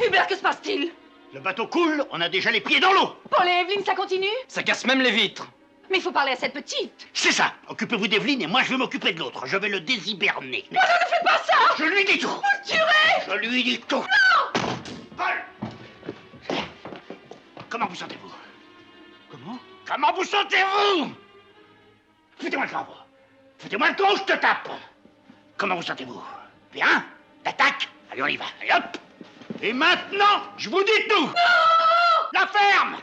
Hubert, que se passe-t-il? Le bateau coule, on a déjà les pieds dans l'eau. Paul et Evelyne, ça continue? Ça casse même les vitres. Mais il faut parler à cette petite. C'est ça. Occupez-vous d'Evelyne et moi je vais m'occuper de l'autre. Je vais le déshiberner. Oh non, ne faites pas ça! Je lui dis tout. Vous le tuerez! Je lui dis tout. Non! Paul! Comment vous sentez-vous? Comment? Comment vous sentez-vous? Foutez-moi le camp. Foutez-moi le camp, je te tape. Comment vous sentez-vous? Bien? L'attaque? Allez, on y va. Allez, hop! Et maintenant, je vous dis tout! Non! La ferme!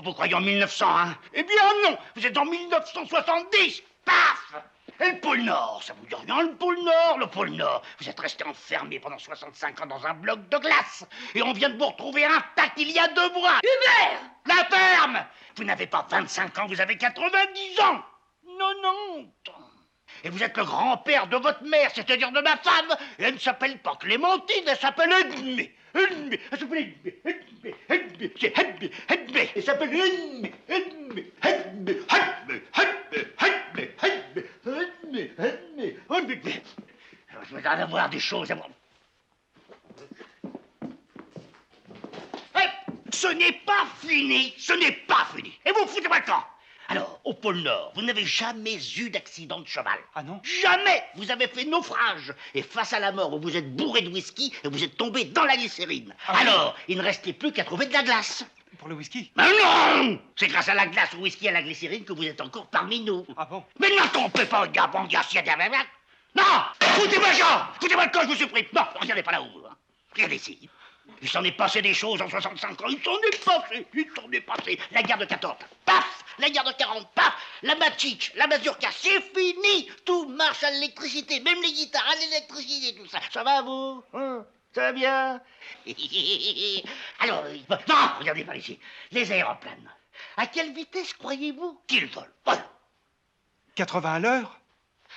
Vous croyez en 1900, hein? Eh bien non! Vous êtes en 1970! Paf! Et le pôle Nord, ça vous dit rien, le pôle Nord? Le pôle Nord, vous êtes resté enfermé pendant 65 ans dans un bloc de glace. Et on vient de vous retrouver intact il y a 2 mois. Hubert! La ferme! Vous n'avez pas 25 ans, vous avez 90 ans! Non. Et vous êtes le grand-père de votre mère, c'est-à-dire de ma femme. Et elle ne s'appelle pas Clémentine, elle s'appelle Edmé. Elle s'appelle Edmé. C'est Edmé. Elle s'appelle Edmé. Alors, je vais en avoir des choses à voir. Ce n'est pas fini, ce n'est pas fini. Et vous foutez-moi le camp. Alors, au pôle Nord, vous n'avez jamais eu d'accident de cheval. Ah non? Jamais. Vous avez fait naufrage. Et face à la mort, vous êtes bourré de whisky et vous êtes tombé dans la glycérine. Ah oui. Alors, il ne restait plus qu'à trouver de la glace. Pour le whisky? Mais non! C'est grâce à la glace, au whisky et à la glycérine que vous êtes encore parmi nous. Ah bon? Mais ne trompez pas, gars, s'il y a des... Non! Foutez-moi le camp! Foutez-moi le camp, je vous supplie. Non, regardez pas là-haut. Hein. Regardez ici. Il s'en est passé des choses en 65 ans. Il s'en est passé. La guerre de 14, paf! La guerre de 40, paf! La Machic, la mazurka, c'est fini! Tout marche à l'électricité, même les guitares à l'électricité, tout ça. Ça va, vous? Hein? Ça va bien? Alors, non, regardez par ici. Les aéroplanes. À quelle vitesse croyez-vous qu'ils volent? Voilà. 80 à l'heure?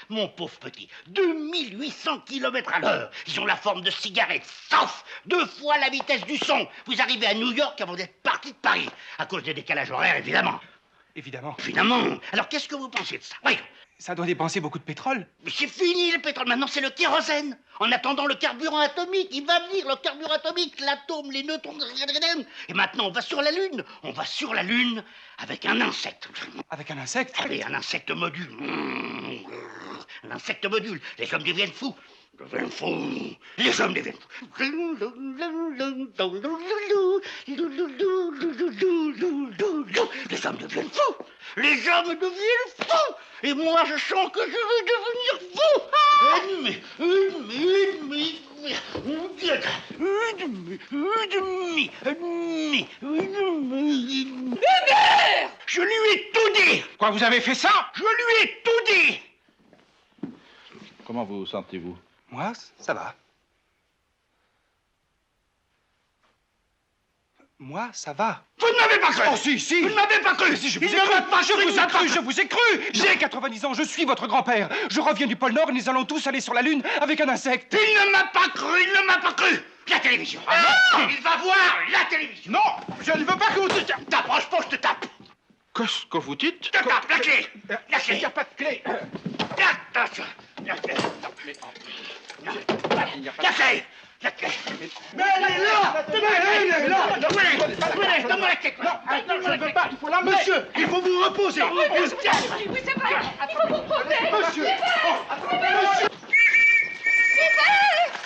Mon pauvre petit, 2800 km à l'heure. Ils ont la forme de cigarettes, sauf 2 fois la vitesse du son. Vous arrivez à New York avant d'être parti de Paris. À cause des décalages horaires, évidemment. Évidemment. Évidemment. Alors, qu'est-ce que vous pensez de ça? Oui. Ça doit dépenser beaucoup de pétrole. Mais c'est fini, le pétrole. Maintenant, c'est le kérosène. En attendant le carburant atomique, il va venir, le carburant atomique, l'atome, les neutrons. Et maintenant, on va sur la Lune. On va sur la Lune avec un insecte. Avec un insecte? Avec un insecte module. Un insecte module. Les hommes deviennent fous. Les hommes deviennent fous. Les hommes deviennent fous. Les hommes deviennent fous. Et moi, je sens que je vais devenir fou. Hubert! Je lui ai tout dit. Quoi, vous avez fait ça? Je lui ai tout dit. Comment vous sentez-vous? Moi, ça va. Moi, ça va. Vous ne m'avez pas cru. Oh, si. Vous ne m'avez pas cru. Si, je Il vous ai ne cru. m'a pas Je cru, vous il m'a ai pas cru, je vous ai cru. J'ai 90 ans, je suis votre grand-père. Je reviens du pôle Nord et nous allons tous aller sur la Lune avec un insecte. Il ne m'a pas cru, il ne m'a pas cru. La télévision. Il va voir la télévision. Non, je ne veux pas que vous... T'approches pas, je te tape. Qu'est-ce que vous dites? Je te tape, la clé. La clé. Il n'y a pas de clé. Attention. La clé. La clé. La clé. Mais elle est là! Mais elle est là! Donne-moi la clé. Non, je ne veux pas, il faut l'emmener! Monsieur, il faut vous reposer! Oui, c'est vrai. Il faut vous poser. Monsieur! Hubert!